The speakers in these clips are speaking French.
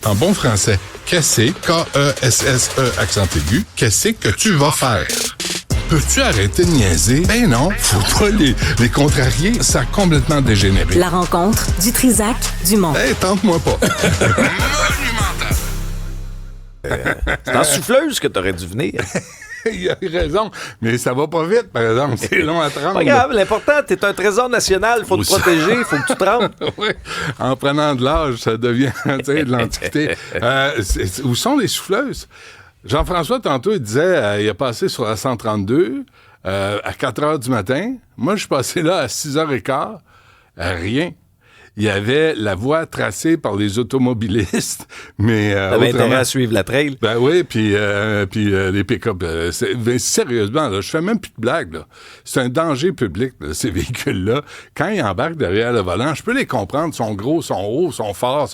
En bon français, qu'est-ce, K-E-S-S-E, accent aigu, qu'est-ce que tu vas faire? Peux-tu arrêter de niaiser? Ben non, faut pas les contrarier, ça a complètement dégénéré. La rencontre du Trisac Dumont. Hey, tente-moi pas. C'est en souffleuse que t'aurais dû venir. Il a raison, mais ça va pas vite, par exemple. C'est long à tremper. Pas grave, l'important, t'es un trésor national, faut te protéger, faut que tu trembles. Oui, en prenant de l'âge, ça devient de l'antiquité. Où sont les souffleuses? Jean-François, tantôt, il disait, il a passé sur la 132 à 4 heures du matin. Moi, je suis passé là à 6h15. Rien. Il y avait la voie tracée par les automobilistes, mais... T'avais intérêt à suivre la trail. Ben oui, puis les pick-up. Sérieusement, là, je fais même plus de blagues. Là. C'est un danger public, là, ces véhicules-là. Quand ils embarquent derrière le volant, je peux les comprendre. Ils sont gros, sont hauts, sont forts,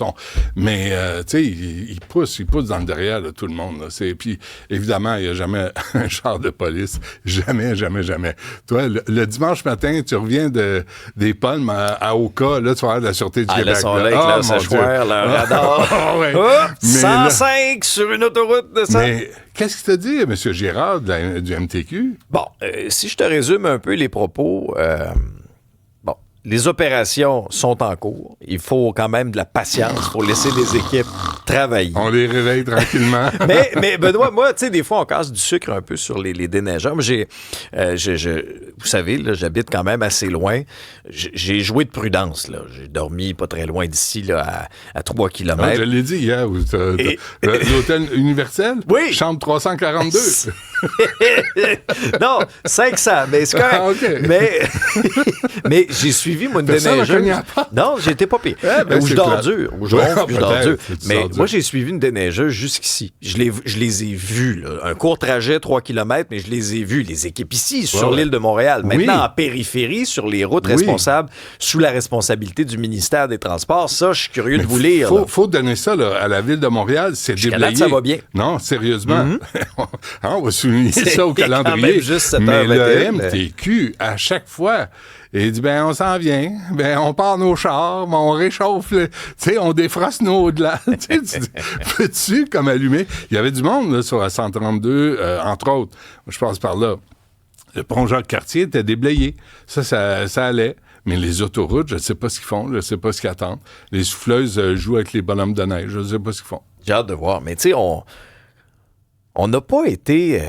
mais tu sais, ils poussent dans le derrière de tout le monde. Là. Puis évidemment, il n'y a jamais un char de police. Jamais, jamais, jamais. Toi, le dimanche matin, tu reviens des Palmes à Oka, là, tu vas avoir de la Sûreté du Québec. Là, sont là avec leur séchoir, leur radar. Ouais. Oh, Mais 105 sur une autoroute de ça. Mais qu'est-ce qu'il t'a dit, M. Girard, du MTQ? Bon, si je te résume un peu les propos, les opérations sont en cours. Il faut quand même de la patience pour laisser les équipes travailler. On les réveille tranquillement. mais Benoît, moi, tu sais, des fois, on casse du sucre un peu sur les déneigeurs. Moi, vous savez, là, j'habite quand même assez loin. J'ai joué de prudence, là. J'ai dormi pas très loin d'ici, là, à 3 km. Je l'ai dit hier. L'hôtel universel? Oui. Chambre 342. Non, 500, mais c'est correct. Okay. Mais j'ai suivi, moi, une déneigeuse. Non, j'étais pas pire. Où je dors dur. Où je ronfle, je dors dur. Mais moi, j'ai suivi une déneigeuse jusqu'ici. Je les ai vus, là. Un court trajet, 3 km, mais je les ai vus. Les équipes ici, sur l'île de Montréal. Maintenant, en périphérie, sur les routes responsables, sous la responsabilité du ministère des Transports. Ça, je suis curieux de vous lire. Faut donner ça là, à la ville de Montréal. C'est déblayé. Là, ça va bien. Non, sérieusement. On va souligner ça au calendrier. Juste mais le MTQ, à chaque fois... Et il dit, on s'en vient, on part nos chars, on réchauffe, tu sais, on défrosse nos au-delà. Tu dis, peux-tu, comme allumer? Il y avait du monde là, sur la 132, entre autres. Je passe par là. Le pont Jacques-Cartier était déblayé. Ça allait. Mais les autoroutes, je ne sais pas ce qu'ils font, je ne sais pas ce qu'ils attendent. Les souffleuses jouent avec les bonhommes de neige, je ne sais pas ce qu'ils font. J'ai hâte de voir. Mais tu sais, on n'a pas été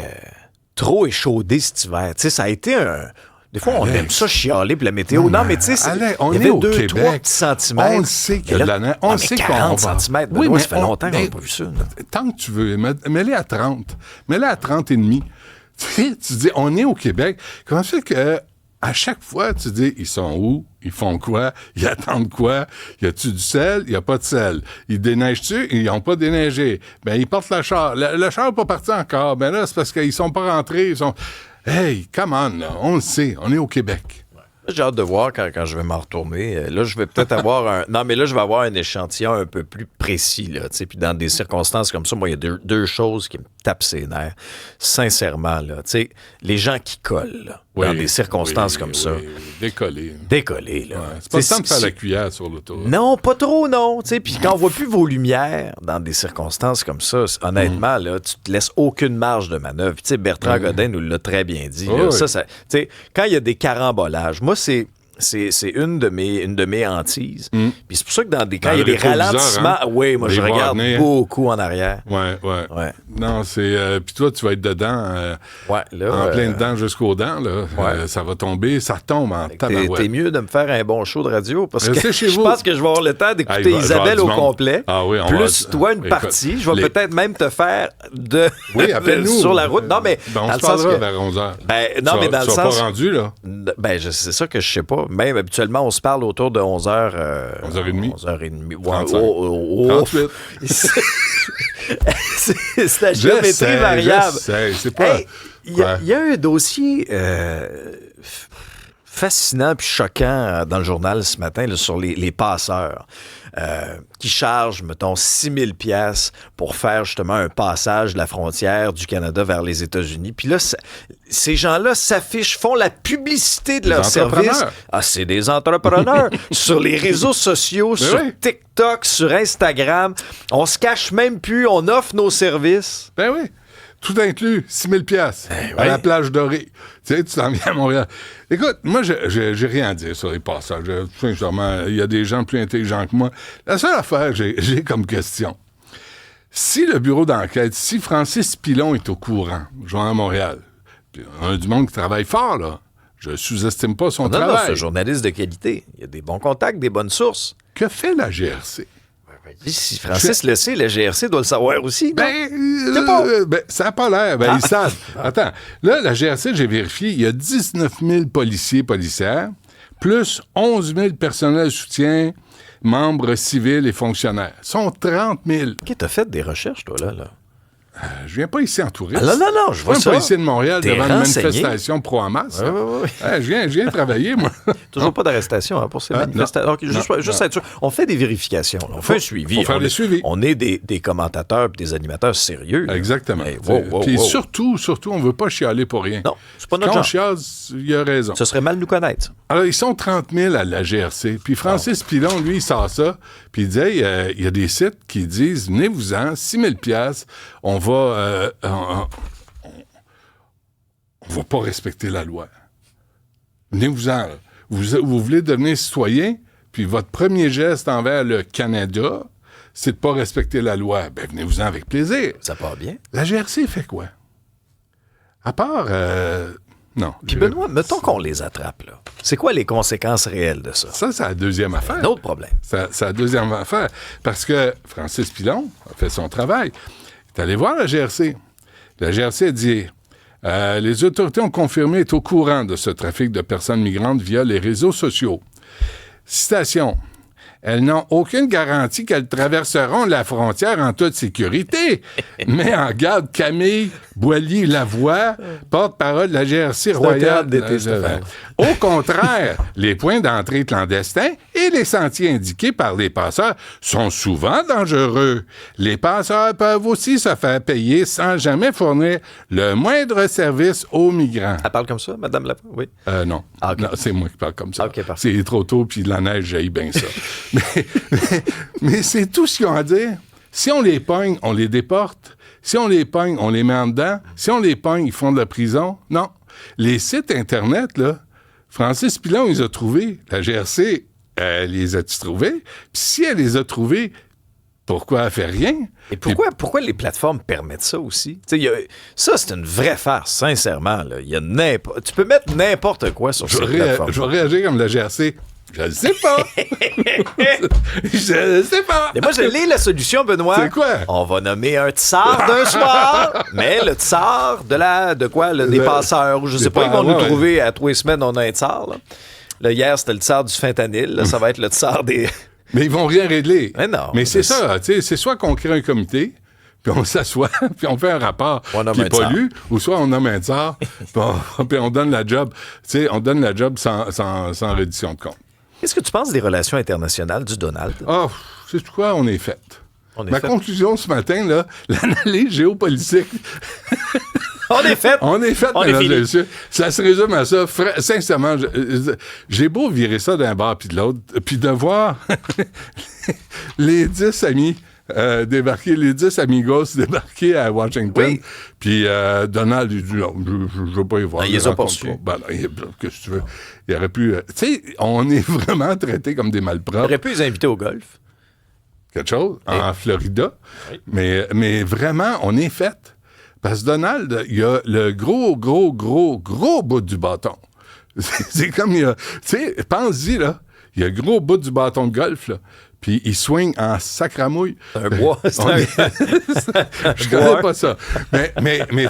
trop échaudé cet hiver. Tu sais, ça a été un... Des fois, on aime ça chialer pour la météo. Non, mais tu sais, il y avait 2-3 petits centimètres. On le sait qu'il y a de la neige. On sait 40 centimètres. Oui, mais ça fait longtemps qu'on n'a pas vu ça. Tant que tu veux, mets-les à 30. Mets-les à 30 et demi. Tu dis, on est au Québec. Comment ça fait que à chaque fois, tu dis, ils sont où? Ils font quoi? Ils attendent quoi? Y a-tu du sel? Il n'y a pas de sel. Ils déneigent-tu? Ils n'ont pas déneigé. Ils portent le char. Le char n'est pas parti encore. Là, c'est parce qu'ils sont pas rentrés. Hey, come on, là. On le sait. On est au Québec. J'ai hâte de voir quand je vais m'en retourner. Là, je vais peut-être avoir je vais avoir un échantillon un peu plus précis, là, tu sais. Puis dans des circonstances comme ça, moi, il y a deux choses qui me tapent ses nerfs. Sincèrement, là, tu sais, les gens qui collent, là, dans des circonstances comme ça. Décoller. Décoller, là. Ouais, c'est pas le temps de faire la cuillère sur l'auto. Non, pas trop, non. Tu sais, puis quand on voit plus vos lumières dans des circonstances comme ça, honnêtement, là, tu te laisses aucune marge de manœuvre. Tu sais, Bertrand Godin nous l'a très bien dit. Là, tu sais, quand il y a des carambolages, moi, c'est une de mes hantises. Puis c'est pour ça que dans des cas, il y a des ralentissements. Oui, moi, je regarde beaucoup en arrière. Ouais. Non, c'est... Puis toi, tu vas être dedans, en plein dedans jusqu'aux dents. Là. Ça va tomber, ça tombe en tabarouette. T'es mieux de me faire un bon show de radio parce que je pense que je vais avoir le temps d'écouter Isabelle au complet. Ah oui, plus toi, une partie. Je vais peut-être même te faire sur la route. Non, mais on se parlera vers 11h. Non, mais dans le sens... pas rendu, là? C'est ça que je sais pas. Même habituellement, on se parle autour de 11h. 11h30. 11h30. 38. C'est la géométrie variable. C'est pas... Il y a un dossier fascinant puis choquant dans le journal ce matin là, sur les passeurs. qui chargent, mettons, 6 000 $ pour faire justement un passage de la frontière du Canada vers les États-Unis. Puis là, ces gens-là s'affichent, font la publicité de leur service. Ah, c'est des entrepreneurs. Sur les réseaux sociaux, sur TikTok, sur Instagram. On se cache même plus, on offre nos services. Ben oui. Tout inclus, 6 000 $ à la plage dorée. Tu sais, tu t'en viens à Montréal. Écoute, moi, j'ai rien à dire sur les passages. Sincèrement, il y a des gens plus intelligents que moi. La seule affaire que j'ai comme question, si le bureau d'enquête, si Francis Pilon est au courant, jouant à Montréal, puis on a du monde qui travaille fort, là, je sous-estime pas son travail. Non, c'est un journaliste de qualité. Il y a des bons contacts, des bonnes sources. Que fait la GRC? Si Francis le sait, la GRC doit le savoir aussi. Ça n'a pas l'air. Ils savent. Attends, là, la GRC, j'ai vérifié, il y a 19 000 policiers, policières, plus 11 000 personnels de soutien, membres civils et fonctionnaires. Ils sont 30 000. OK, t'as fait des recherches, toi, là? Je viens pas ici en touriste. Non, je vois ça. Je viens pas ici de Montréal devant une manifestation pro-Hamas. Oui. Je viens travailler, moi. Toujours pas d'arrestation pour ces manifestations. Donc, juste être sûr. On fait des vérifications. Là. On fait un suivi. Faut faire des suivis. On est des commentateurs et des animateurs sérieux. Là. Exactement. Puis surtout, on veut pas chialer pour rien. Non, c'est pas notre Quand genre. on chiale, il a raison. Ce serait mal nous connaître. Alors, ils sont 30 000 à la GRC. Puis Francis Pilon, lui, il sort ça. Puis il dit, il y a des sites qui disent, venez-vous-en, 6 000 $, on va pas respecter la loi. Venez-vous-en. Vous voulez devenir citoyen, puis votre premier geste envers le Canada, c'est de pas respecter la loi. Ben, venez-vous-en avec plaisir. Ça part bien. La GRC fait quoi? À part... non. Puis Benoît, mettons qu'on les attrape, là. C'est quoi les conséquences réelles de ça? Ça, c'est la deuxième affaire. Un autre problème. C'est la deuxième affaire. Parce que Francis Pilon a fait son travail. Il est allé voir la GRC. La GRC a dit, les autorités ont confirmé être au courant de ce trafic de personnes migrantes via les réseaux sociaux. Citation. Elles n'ont aucune garantie qu'elles traverseront la frontière en toute sécurité. Mais en garde Camille Boilly-Lavoie, porte-parole de la GRC royale. Au contraire, les points d'entrée clandestins et les sentiers indiqués par les passeurs sont souvent dangereux. Les passeurs peuvent aussi se faire payer sans jamais fournir le moindre service aux migrants. Elle parle comme ça, Mme Lavoie? Oui. Non. Ah, okay. Non, c'est moi qui parle comme ça. Okay, parfait. C'est trop tôt, puis la neige, j'haïs bien ça. mais c'est tout ce qu'ils ont à dire. Si on les pogne, on les déporte. Si on les pogne, on les met en dedans. Si on les pogne, ils font de la prison. Non. Les sites Internet, là, Francis Pilon, il les a trouvés. La GRC, elle les a-tu trouvés? Puis si elle les a trouvés, pourquoi elle fait rien? Et pourquoi les plateformes permettent ça aussi? Ça, c'est une vraie farce, sincèrement. Là. Tu peux mettre n'importe quoi sur ces plateformes. Je vais réagir comme la GRC. Je ne sais pas. Je ne sais pas. Mais moi, je lis la solution, Benoît. C'est quoi? On va nommer un tsar d'un soir, mais le tsar des passeurs, ou je sais pas, ils vont nous trouver à 3 semaines, on a un tsar. Là, hier, c'était le tsar du fentanyl. Là, ça va être le tsar des... Mais ils vont rien régler. Mais non. Mais c'est ça, tu sais, c'est soit qu'on crée un comité, puis on s'assoit, puis on fait un rapport qui n'est pas lu, ou soit on nomme un tsar, puis on donne la job, tu sais, on donne la job sans reddition de compte. Qu'est-ce que tu penses des relations internationales du Donald? Ah, c'est quoi, on est fait. Conclusion ce matin, là, l'analyse géopolitique... On est fait. On est fait, mesdames et messieurs. Ça se résume à ça. Sincèrement, j'ai beau virer ça d'un bord puis de l'autre, puis de voir les 10 amis débarquer, les 10 amigos débarquer à Washington, puis Donald, il dit non, je ne veux pas y voir. Il les a poursuivis. Qu'est-ce que tu veux? Il aurait pu... tu sais, on est vraiment traités comme des malpropres. Il aurait pu les inviter au golf. Quelque chose, en Florida. Oui. Mais vraiment, on est fait. Parce que Donald, il a le gros bout du bâton. C'est comme il y a... Tu sais, pense-y, là. Il y a le gros bout du bâton de golf, là. Puis il swing en sacramouille. C'est un bois. Je connais pas ça. Mais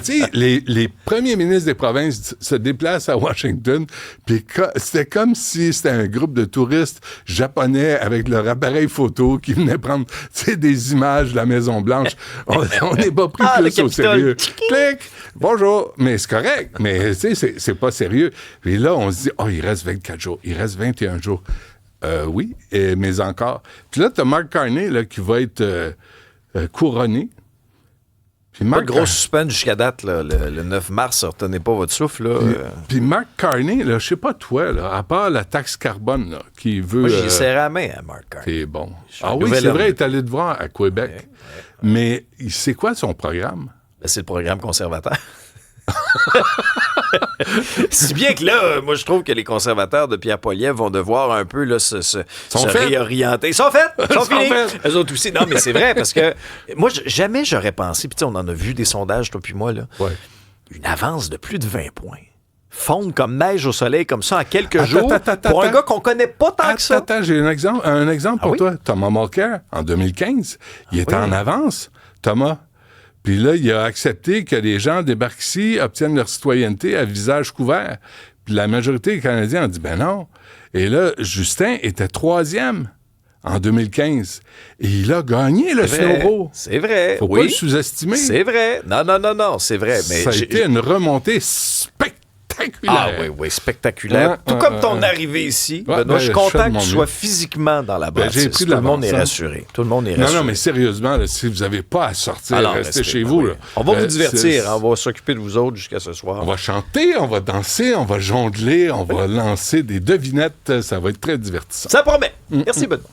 tu sais, les premiers ministres des provinces se déplacent à Washington, puis c'était comme si c'était un groupe de touristes japonais avec leur appareil photo qui venaient prendre, tu sais, des images de la Maison-Blanche. On n'est pas pris plus au sérieux. Clic! Bonjour! Mais c'est correct. Mais tu sais, c'est pas sérieux. Puis là, on se dit, il reste 24 jours. Il reste 21 jours. Oui, mais encore. Puis là, t'as Mark Carney là, qui va être couronné. Pas de gros suspense jusqu'à date, là, le 9 mars, retenez pas votre souffle. Là, Puis Mark Carney, là, je sais pas toi, là, à part la taxe carbone, là, qui veut... Moi, j'ai serré la main à Mark Carney. C'est bon. Oui, c'est vrai, il est allé te voir à Québec. Ouais. Mais c'est quoi son programme? Ben, c'est le programme conservateur. Si bien que là, moi, je trouve que les conservateurs de Pierre Poilievre vont devoir un peu là, se réorienter. Ils sont faits! Ils sont finis! Eux autres aussi. Non, mais c'est vrai, parce que moi, jamais j'aurais pensé, puis on en a vu des sondages, toi puis moi, là, une avance de plus de 20 points. Fondre comme neige au soleil, comme ça, en quelques jours, pour un gars qu'on connaît pas tant que ça. Attends, j'ai un exemple pour toi. Thomas Mulcair, en 2015, il était en avance, Thomas. Puis là, il a accepté que les gens débarquent ici, obtiennent leur citoyenneté à visage couvert. Puis la majorité des Canadiens ont dit, ben non. Et là, Justin était 3e en 2015. Et il a gagné le snowball. C'est vrai. Faut pas le sous-estimer. C'est vrai. Non, c'est vrai. Mais ça a été une remontée spectaculaire. Ah oui, spectaculaire. Tout comme ton arrivée ici. Benoît, je suis content que tu sois physiquement dans la bâtisse. Tout le monde est rassuré. Tout le monde est rassuré. Non, mais sérieusement, là, si vous n'avez pas à sortir, restez chez vous. Là. On va vous divertir. On va s'occuper de vous autres jusqu'à ce soir. On va chanter, on va danser, on va jongler, on va lancer des devinettes. Ça va être très divertissant. Ça promet. Merci, Benoît.